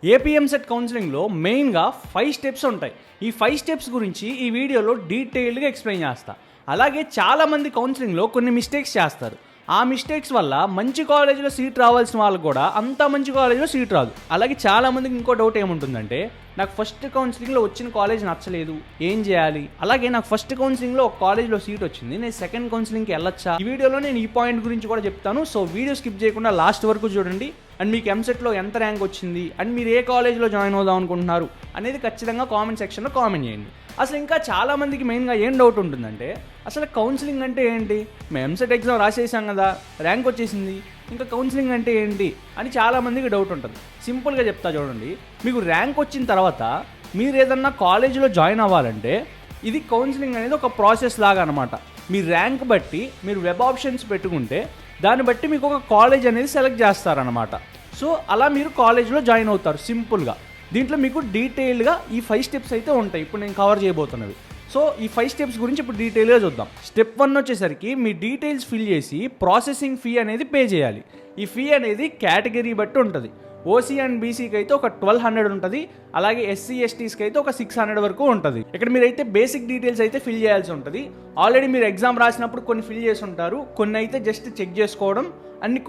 AP EAMCET కౌన్సిలింగ్లో మెయిన్గా 5 steps ఉంటాయి. ఈ 5 స్టెప్స్ గురించి ఈ వీడియోలో డీటెయిల్డ్గా ఎక్స్ప్లెయిన్ చేస్తా. అలాగే చాలామంది కౌన్సిలింగ్లో కొన్ని మిస్టేక్స్ చేస్తారు. ఆ మిస్టేక్స్ వల్ల మంచి కాలేజీలో సీట్ రావాల్సిన వాళ్ళకు కూడా అంత మంచి కాలేజీలో సీట్ రాదు. అలాగే చాలామందికి ఇంకో డౌట్ ఏముంటుందంటే, నాకు ఫస్ట్ కౌన్సిలింగ్లో వచ్చిన కాలేజ్ నచ్చలేదు, ఏం చేయాలి? అలాగే నాకు ఫస్ట్ కౌన్సిలింగ్లో ఒక కాలేజ్లో సీట్ వచ్చింది, నేను సెకండ్ కౌన్సిలింగ్కి వెళ్ళొచ్చా? ఈ వీడియోలో నేను ఈ పాయింట్ గురించి కూడా చెప్తాను. సో వీడియో స్కిప్ చేయకుండా లాస్ట్ వరకు చూడండి. అండ్ మీకు ఎంసెట్లో ఎంత ర్యాంక్ వచ్చింది అండ్ మీరు ఏ కాలేజ్లో జాయిన్ అవుదాం అనుకుంటున్నారు అనేది ఖచ్చితంగా కామెంట్ సెక్షన్లో కామెంట్ చేయండి. అసలు ఇంకా చాలామందికి మెయిన్గా ఏం డౌట్ ఉంటుందంటే, అసలు కౌన్సిలింగ్ అంటే ఏంటి? మేము ఎంసెట్ ఎగ్జామ్ రాసేసాం కదా, ర్యాంక్ వచ్చేసింది, ఇంకా కౌన్సిలింగ్ అంటే ఏంటి అని చాలామందికి డౌట్ ఉంటుంది. సింపుల్గా చెప్తా చూడండి. మీకు ర్యాంక్ వచ్చిన తర్వాత మీరు ఏదన్నా కాలేజీలో జాయిన్ అవ్వాలంటే ఇది కౌన్సిలింగ్ అనేది ఒక ప్రాసెస్ లాగా అనమాట. మీ ర్యాంక్ బట్టి మీరు వెబ్ ఆప్షన్స్ పెట్టుకుంటే దాన్ని బట్టి మీకు ఒక కాలేజ్ అనేది సెలెక్ట్ చేస్తారనమాట. సో అలా మీరు కాలేజ్లో జాయిన్ అవుతారు సింపుల్గా. దీంట్లో మీకు డీటెయిల్డ్గా ఈ 5 స్టెప్స్ అయితే ఉంటాయి ఇప్పుడు నేను కవర్ చేయబోతున్నవి. సో ఈ 5 స్టెప్స్ గురించి ఇప్పుడు డీటెయిల్గా చూద్దాం. స్టెప్ 1 వచ్చేసరికి మీ డీటెయిల్స్ ఫిల్ చేసి ప్రాసెసింగ్ ఫీ అనేది పే చేయాలి. ఈ ఫీ అనేది కేటగిరీ బట్టి ఉంటుంది. ఓసీ అండ్ బీసీకి అయితే ఒక 1200 ఉంటుంది. అలాగే ఎస్సీ ఎస్టీస్కి అయితే ఒక 600 వరకు ఉంటుంది. ఇక్కడ మీరైతే బేసిక్ డీటెయిల్స్ అయితే ఫిల్ చేయాల్సి ఉంటుంది. ఆల్రెడీ మీరు ఎగ్జామ్ రాసినప్పుడు కొన్ని ఫిల్ చేసి ఉంటారు, కొన్ని అయితే జస్ట్ చెక్ చేసుకోవడం,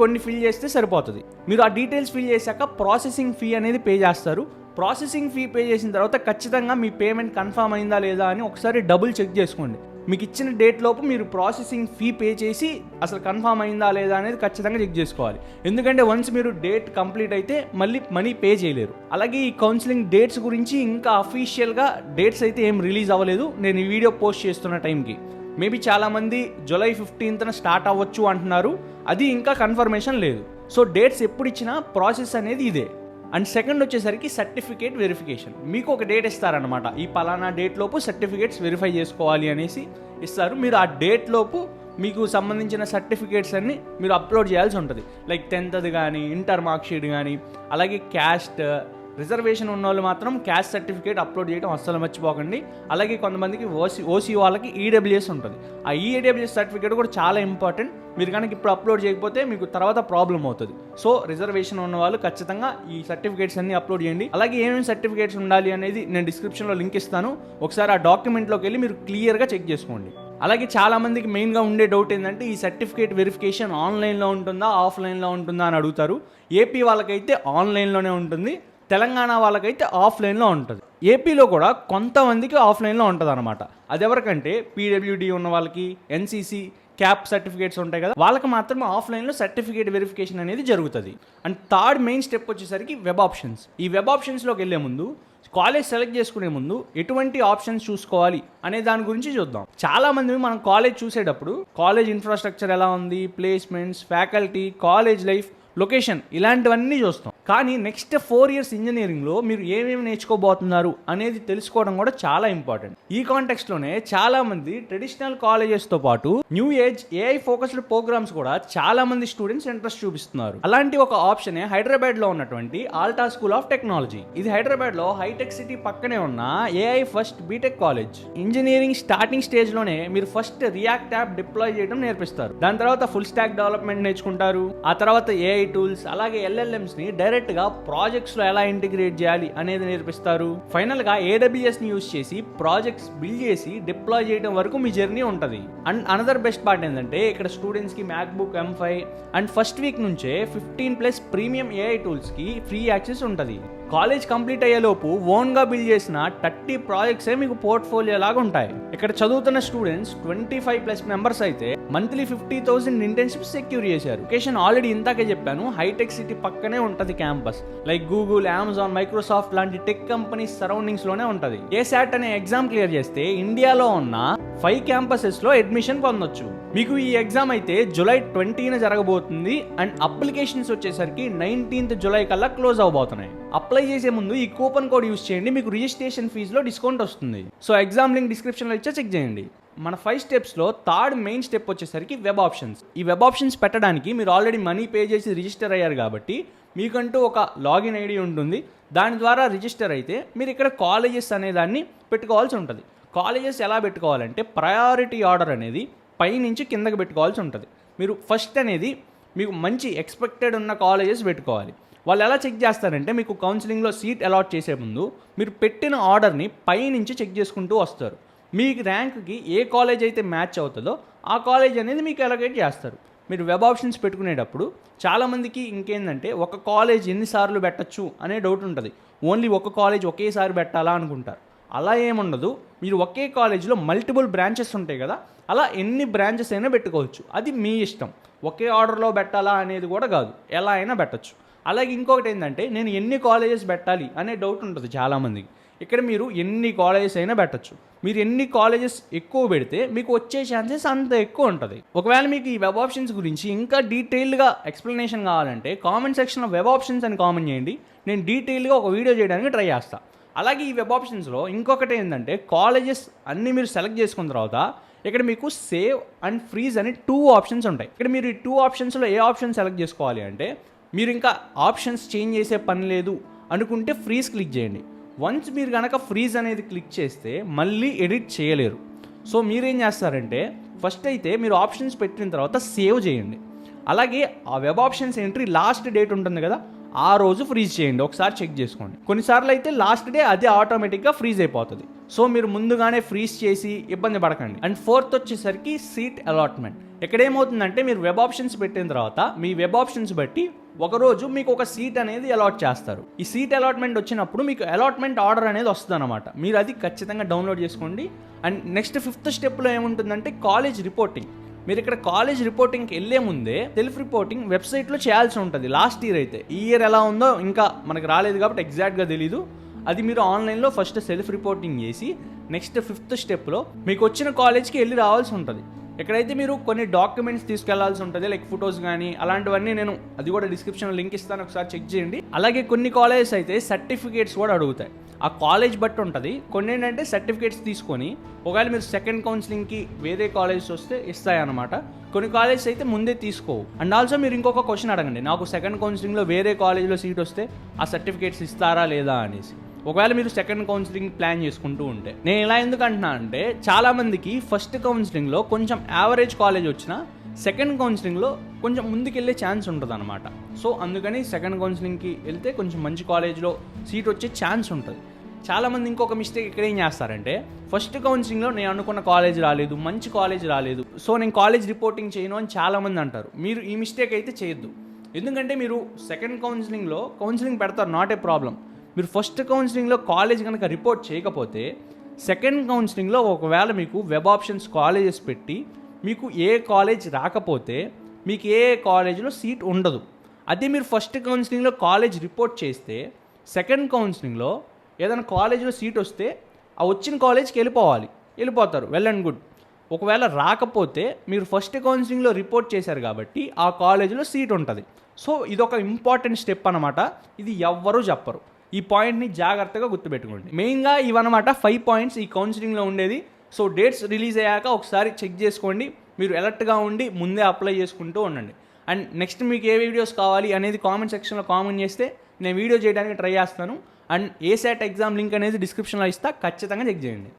కొన్ని ఫిల్ చేస్తే సరిపోతుంది. మీరు ఆ డీటెయిల్స్ ఫిల్ చేశాక ప్రాసెసింగ్ ఫీ అనేది పే చేస్తారు. ప్రాసెసింగ్ ఫీ పే చేసిన తర్వాత ఖచ్చితంగా మీ పేమెంట్ కన్ఫర్మ్ అయిందా లేదా అని ఒకసారి డబుల్ చెక్ చేసుకోండి. మీకు ఇచ్చిన డేట్ లోపు మీరు ప్రాసెసింగ్ ఫీ పే చేసి అసలు కన్ఫర్మ్ అయిందా లేదా అనేది ఖచ్చితంగా చెక్ చేసుకోవాలి. ఎందుకంటే వన్స్ మీరు డేట్ కంప్లీట్ అయితే మళ్ళీ మనీ పే చేయలేరు. అలాగే ఈ కౌన్సిలింగ్ డేట్స్ గురించి ఇంకా అఫీషియల్గా డేట్స్ అయితే ఏం రిలీజ్ అవ్వలేదు. నేను ఈ వీడియో పోస్ట్ చేస్తున్న టైంకి మేబీ చాలామంది జూలై 15న స్టార్ట్ అవ్వచ్చు అంటున్నారు. అది ఇంకా కన్ఫర్మేషన్ లేదు. సో డేట్స్ ఎప్పుడు ఇచ్చినా ప్రాసెస్ అనేది ఇదే. అండ్ సెకండ్ వచ్చేసరికి సర్టిఫికేట్ వెరిఫికేషన్. మీకు ఒక డేట్ ఇస్తారనమాట, ఈ పలానా డేట్ లోపు సర్టిఫికేట్స్ వెరిఫై చేసుకోవాలి అనేసి ఇస్తారు. మీరు ఆ డేట్ లోపు మీకు సంబంధించిన సర్టిఫికేట్స్ అన్ని మీరు అప్లోడ్ చేయాల్సి ఉంటుంది. లైక్ 10th కానీ, ఇంటర్ మార్క్ షీట్ కానీ, అలాగే క్యాస్ట్, రిజర్వేషన్ ఉన్న వాళ్ళు మాత్రం క్యాస్ట్ సర్టిఫికేట్ అప్లోడ్ చేయడం అస్సలు మర్చిపోకండి. అలాగే కొంతమందికి ఓసీ వాళ్ళకి ఈడబ్ల్యూఎస్ ఉంటుంది. ఆ ఈడబ్ల్యూఎస్ సర్టిఫికేట్ కూడా చాలా ఇంపార్టెంట్. మీరు కనుక ఇప్పుడు అప్లోడ్ చేయకపోతే మీకు తర్వాత ప్రాబ్లం అవుతుంది. సో రిజర్వేషన్ ఉన్న వాళ్ళు ఖచ్చితంగా ఈ సర్టిఫికేట్స్ అన్ని అప్లోడ్ చేయండి. అలాగే ఏమేమి సర్టిఫికేట్స్ ఉండాలి అనేది నేను డిస్క్రిప్షన్లో లింక్ ఇస్తాను. ఒకసారి ఆ డాక్యుమెంట్లోకి వెళ్ళి మీరు క్లియర్గా చెక్ చేసుకోండి. అలాగే చాలామందికి మెయిన్గా ఉండే డౌట్ ఏంటంటే, ఈ సర్టిఫికేట్ వెరిఫికేషన్ ఆన్లైన్లో ఉంటుందా ఆఫ్లైన్లో ఉంటుందా అని అడుగుతారు. ఏపీ వాళ్ళకైతే ఆన్లైన్లోనే ఉంటుంది, తెలంగాణ వాళ్ళకైతే ఆఫ్లైన్లో ఉంటుంది. ఏపీలో కూడా కొంతమందికి ఆఫ్లైన్లో ఉంటుంది అనమాట. అది ఎవరికంటే పీడబ్ల్యూడీ ఉన్న వాళ్ళకి, ఎన్సీసీ, క్యాప్ సర్టిఫికేట్స్ ఉంటాయి కదా, వాళ్ళకి మాత్రం ఆఫ్లైన్లో సర్టిఫికేట్ వెరిఫికేషన్ అనేది జరుగుతుంది. అండ్ థర్డ్ మెయిన్ స్టెప్ వచ్చేసరికి వెబ్ ఆప్షన్స్. ఈ వెబ్ ఆప్షన్స్లోకి వెళ్ళే ముందు, కాలేజ్ సెలెక్ట్ చేసుకునే ముందు ఎటువంటి ఆప్షన్స్ చూసుకోవాలి అనే దాని గురించి చూద్దాం. చాలా మంది మనం కాలేజ్ చూసేటప్పుడు కాలేజ్ ఇన్ఫ్రాస్ట్రక్చర్ ఎలా ఉంది, placements, faculty, college life, location ఇలాంటివన్నీ చూస్తాం. కానీ నెక్స్ట్ 4 years ఇంజనీరింగ్లో మీరు ఏమేమి నేర్చుకోబోతున్నారు అనేది తెలుసుకోవడం కూడా చాలా ఇంపార్టెంట్. ఈ కాంటెక్స్ట్లోనే చాలా మంది ట్రెడిషనల్ కాలేజెస్తో పాటు new age AI focused programmes కూడా చాలా మంది స్టూడెంట్స్ ఇంట్రెస్ట్ చూపిస్తున్నారు. అలాంటి ఒక ఆప్షనే హైదరాబాద్లో ఉన్నటువంటి ఆల్టా స్కూల్ ఆఫ్ టెక్నాలజీ. ఇది హైదరాబాద్లో హైటెక్ సిటీ పక్కనే ఉన్న AI first BTech college. Engineering starting స్టేజ్లోనే మీరు ఫస్ట్ రియాక్ట్ యాప్ డిప్లాయ్ చేయడం నేర్పిస్తారు. దాని తర్వాత ఫుల్ స్టాక్ డెవలప్మెంట్ నేర్చుకుంటారు. ఆ తర్వాత ఏఐ టూల్స్, అలాగే LLMs ని డైరెక్ట్ గా ప్రాజెక్ట్స్ లో ఎలా ఇంటిగ్రేట్ చేయాలి అనేది నేర్పిస్తారు. ఫైనల్ గా AWS ని యూజ్ చేసి ప్రాజెక్ట్స్ బిల్డ్ చేసి డిప్లాయ్ చేయడం వరకు మీ జర్నీ ఉంటుంది. అండ్ అనదర్ బెస్ట్ పార్ట్ ఏంటంటే, ఇక్కడ స్టూడెంట్స్ కి MacBook M5 and first week నుంచే 15+ ప్రీమియం AI టూల్స్ కి ఫ్రీ యాక్సెస్ ఉంటుంది. కాలేజ్ కంప్లీట్ అయ్యేలోపు ఓన్గా బిల్డ్ చేసిన 30 ప్రాజెక్ట్సే మీకు పోర్ట్ఫోలియో లాగా ఉంటాయి. ఇక్కడ చదువుతున్న స్టూడెంట్స్ 25+ మెంబర్స్ అయితే మంత్లీ 50,000 ఇంటర్న్షిప్స్ సెక్యూర్ చేశారు. లొకేషన్ ఆల్రెడీ ఇంతాకే చెప్పాను, హైటెక్ సిటీ పక్కనే ఉంటుంది campus. Like Google, Amazon, Microsoft లాంటి టెక్ కంపెనీస్ సరౌండింగ్స్ లోనే ఉంటుంది. ఏసాట్ అనే ఎగ్జామ్ క్లియర్ చేస్తే ఇండియాలో ఉన్న 5 క్యాంపసెస్ లో అడ్మిషన్ పొందొచ్చు. మీకు ఈ ఎగ్జామ్ అయితే జూలై 20న జరగబోతుంది. అండ్ అప్లికేషన్స్ వచ్చేసరికి 19th జూలై కల్లా క్లోజ్ అవబోతున్నాయి. అప్లై చేసే ముందు ఈ కూపన్ కోడ్ యూస్ చేయండి, మీకు రిజిస్ట్రేషన్ ఫీజులో డిస్కౌంట్ వస్తుంది. సో ఎగ్జామ్ లింక్ డిస్క్రిప్షన్లో ఇచ్చా, చెక్ చేయండి. మన 5 స్టెప్స్లో థర్డ్ మెయిన్ స్టెప్ వచ్చేసరికి వెబ్ ఆప్షన్స్. ఈ వెబ్ ఆప్షన్స్ పెట్టడానికి మీరు ఆల్రెడీ మనీ పే చేసి రిజిస్టర్ అయ్యారు కాబట్టి మీకంటూ ఒక లాగిన్ ఐడి ఉంటుంది. దాని ద్వారా రిజిస్టర్ అయితే మీరు ఇక్కడ కాలేజెస్ అనే దాన్ని పెట్టుకోవాల్సి ఉంటుంది. కాలేజెస్ ఎలా పెట్టుకోవాలంటే, ప్రయారిటీ ఆర్డర్ అనేది పైనుంచి కిందకి పెట్టుకోవాల్సి ఉంటుంది. మీరు ఫస్ట్ అనేది మీకు మంచి ఎక్స్పెక్టెడ్ ఉన్న కాలేజెస్ పెట్టుకోవాలి. వాళ్ళు ఎలా చెక్ చేస్తారంటే మీకు కౌన్సిలింగ్లో సీట్ అలాట్ చేసే ముందు మీరు పెట్టిన ఆర్డర్ని పైనుంచి చెక్ చేసుకుంటూ వస్తారు. మీకు ర్యాంక్కి ఏ కాలేజ్ అయితే మ్యాచ్ అవుతుందో ఆ కాలేజ్ అనేది మీకు అలొకేట్ చేస్తారు. మీరు వెబ్ ఆప్షన్స్ పెట్టుకునేటప్పుడు చాలామందికి ఇంకేందంటే ఒక కాలేజ్ ఎన్నిసార్లు పెట్టచ్చు అనే డౌట్ ఉంటుంది. ఓన్లీ ఒక కాలేజ్ ఒకేసారి పెట్టాలా అనుకుంటారు. అలా ఏముండదు. మీరు ఒకే కాలేజ్లో మల్టిపుల్ బ్రాంచెస్ ఉంటాయి కదా, అలా ఎన్ని బ్రాంచెస్ అయినా పెట్టుకోవచ్చు. అది మీ ఇష్టం. ఒకే ఆర్డర్లో పెట్టాలా అనేది కూడా కాదు, ఎలా అయినా పెట్టచ్చు. అలాగే ఇంకొకటి ఏంటంటే నేను ఎన్ని కాలేజెస్ పెట్టాలి అనే డౌట్ ఉంటుంది చాలామందికి. ఇక్కడ మీరు ఎన్ని కాలేజెస్ అయినా పెట్టచ్చు. మీరు ఎన్ని కాలేజెస్ ఎక్కువ పెడితే మీకు వచ్చే ఛాన్సెస్ అంత ఎక్కువ ఉంటుంది. ఒకవేళ మీకు ఈ వెబ్ ఆప్షన్స్ గురించి ఇంకా డీటెయిల్డ్గా ఎక్స్ప్లెనేషన్ కావాలంటే కామెంట్ సెక్షన్లో వెబ్ ఆప్షన్స్ అని కామెంట్ చేయండి. నేను డీటెయిల్గా ఒక వీడియో చేయడానికి ట్రై చేస్తాను. అలాగే ఈ వెబ్ ఆప్షన్స్లో ఇంకొకటి ఏంటంటే కాలేజెస్ అన్నీ మీరు సెలెక్ట్ చేసుకున్న తర్వాత ఇక్కడ మీకు సేవ్ అండ్ ఫ్రీజ్ అని 2 ఆప్షన్స్ ఉంటాయి. ఇక్కడ మీరు ఈ 2 ఆప్షన్స్లో ఏ ఆప్షన్ సెలెక్ట్ చేసుకోవాలి అంటే మీరు ఇంకా ఆప్షన్స్ చేంజ్ చేసే పని లేదు అనుకుంటే ఫ్రీజ్ క్లిక్ చేయండి. వన్స్ మీరు కనుక ఫ్రీజ్ అనేది క్లిక్ చేస్తే మళ్ళీ ఎడిట్ చేయలేరు. సో మీరేం చేస్తారంటే ఫస్ట్ అయితే మీరు ఆప్షన్స్ పెట్టిన తర్వాత సేవ్ చేయండి. అలాగే ఆ web options entry last date ఉంటుంది కదా, ఆ రోజు ఫ్రీజ్ చేయండి. ఒకసారి చెక్ చేసుకోండి. కొన్నిసార్లు అయితే లాస్ట్ డే అదే ఆటోమేటిక్గా ఫ్రీజ్ అయిపోతుంది. సో మీరు ముందుగానే ఫ్రీజ్ చేసి ఇబ్బంది పడకండి. అండ్ 4th వచ్చేసరికి సీట్ అలాట్మెంట్. ఇక్కడ ఏమవుతుందంటే మీరు వెబ్ ఆప్షన్స్ పెట్టిన తర్వాత మీ వెబ్ ఆప్షన్స్ బట్టి ఒకరోజు మీకు ఒక సీట్ అనేది అలాట్ చేస్తారు. ఈ సీట్ అలాట్మెంట్ వచ్చినప్పుడు మీకు అలాట్మెంట్ ఆర్డర్ అనేది వస్తుంది అనమాట. మీరు అది ఖచ్చితంగా డౌన్లోడ్ చేసుకోండి. అండ్ నెక్స్ట్ 5th స్టెప్లో ఏముంటుందంటే కాలేజ్ రిపోర్టింగ్. మీరు ఇక్కడ కాలేజ్ రిపోర్టింగ్కి వెళ్ళే ముందే సెల్ఫ్ రిపోర్టింగ్ వెబ్సైట్లో చేయాల్సి ఉంటుంది. లాస్ట్ ఇయర్ అయితే, ఈ ఇయర్ ఎలా ఉందో ఇంకా మనకు రాలేదు కాబట్టి ఎగ్జాక్ట్గా తెలీదు. అది మీరు ఆన్లైన్లో ఫస్ట్ సెల్ఫ్ రిపోర్టింగ్ చేసి నెక్స్ట్ 5th స్టెప్లో మీకు వచ్చిన కాలేజ్కి వెళ్ళి రావాల్సి ఉంటుంది. ఎక్కడైతే మీరు కొన్ని డాక్యుమెంట్స్ తీసుకెళ్లాల్సి ఉంటుంది, లైక్ ఫొటోస్ కానీ అలాంటివన్నీ. నేను అది కూడా డిస్క్రిప్షన్లో లింక్ ఇస్తాను, ఒకసారి చెక్ చేయండి. అలాగే కొన్ని కాలేజెస్ అయితే సర్టిఫికేట్స్ కూడా అడుగుతాయి. ఆ కాలేజ్ బట్టి ఉంటుంది. కొన్ని ఏంటంటే సర్టిఫికేట్స్ తీసుకొని ఒకవేళ మీరు సెకండ్ కౌన్సిలింగ్కి వేరే కాలేజెస్ వస్తే ఇస్తాయన్నమాట. కొన్ని కాలేజెస్ అయితే ముందే తీసుకోవు. అండ్ ఆల్సో మీరు ఇంకొక క్వశ్చన్ అడగండి, నాకు సెకండ్ కౌన్సిలింగ్లో వేరే కాలేజ్లో సీట్ వస్తే ఆ సర్టిఫికేట్స్ ఇస్తారా లేదా అనేసి. ఒకవేళ మీరు సెకండ్ కౌన్సిలింగ్ ప్లాన్ చేసుకుంటూ ఉంటే. నేను ఇలా ఎందుకు అంటున్నా అంటే చాలామందికి ఫస్ట్ కౌన్సిలింగ్లో కొంచెం యావరేజ్ కాలేజ్ వచ్చినా సెకండ్ కౌన్సిలింగ్లో కొంచెం ముందుకెళ్ళే ఛాన్స్ ఉంటుంది అనమాట. సో అందుకని సెకండ్ కౌన్సిలింగ్కి వెళ్తే కొంచెం మంచి కాలేజ్లో సీట్ వచ్చే ఛాన్స్ ఉంటుంది. చాలామంది ఇంకొక మిస్టేక్ ఇక్కడ ఏం చేస్తారంటే ఫస్ట్ కౌన్సిలింగ్లో నేను అనుకున్న కాలేజ్ రాలేదు, మంచి కాలేజ్ రాలేదు, సో నేను కాలేజ్ రిపోర్టింగ్ చేయను అని చాలామంది అంటారు. మీరు ఈ మిస్టేక్ అయితే చేయొద్దు. ఎందుకంటే మీరు సెకండ్ కౌన్సిలింగ్లో కౌన్సిలింగ్ పెడతారు, నాట్ ఏ ప్రాబ్లం. మీరు ఫస్ట్ కౌన్సిలింగ్లో కాలేజ్ కనుక రిపోర్ట్ చేయకపోతే సెకండ్ కౌన్సిలింగ్లో ఒకవేళ మీకు వెబ్ ఆప్షన్స్ కాలేజెస్ పెట్టి మీకు ఏ కాలేజ్ రాకపోతే మీకు ఏ కాలేజీలో సీట్ ఉండదు. అదే మీరు ఫస్ట్ కౌన్సిలింగ్లో కాలేజ్ రిపోర్ట్ చేస్తే సెకండ్ కౌన్సిలింగ్లో ఏదైనా కాలేజీలో సీట్ వస్తే ఆ వచ్చిన కాలేజ్కి వెళ్ళిపోతారు, వెల్ అండ్ గుడ్. ఒకవేళ రాకపోతే మీరు ఫస్ట్ కౌన్సిలింగ్లో రిపోర్ట్ చేశారు కాబట్టి ఆ కాలేజీలో సీట్ ఉంటుంది. సో ఇదొక ఇంపార్టెంట్ స్టెప్ అనమాట. ఇది ఎవ్వరూ చెప్పరు. ఈ పాయింట్ని జాగ్రత్తగా గుర్తుపెట్టుకోండి. మెయిన్గా ఇవన్నమాట 5 పాయింట్స్ ఈ కౌన్సిలింగ్లో ఉండేది. సో డేట్స్ రిలీజ్ అయ్యాక ఒకసారి చెక్ చేసుకోండి. మీరు అలర్ట్గా ఉండి ముందే అప్లై చేసుకుంటూ ఉండండి. అండ్ నెక్స్ట్ మీకు ఏ వీడియోస్ కావాలి అనేది కామెంట్ సెక్షన్లో కామెంట్ చేస్తే నేను వీడియో చేయడానికి ట్రై చేస్తాను. అండ్ ఏసాట్ ఎగ్జామ్ లింక్ అనేది డిస్క్రిప్షన్లో ఇస్తా, ఖచ్చితంగా చెక్ చేయండి.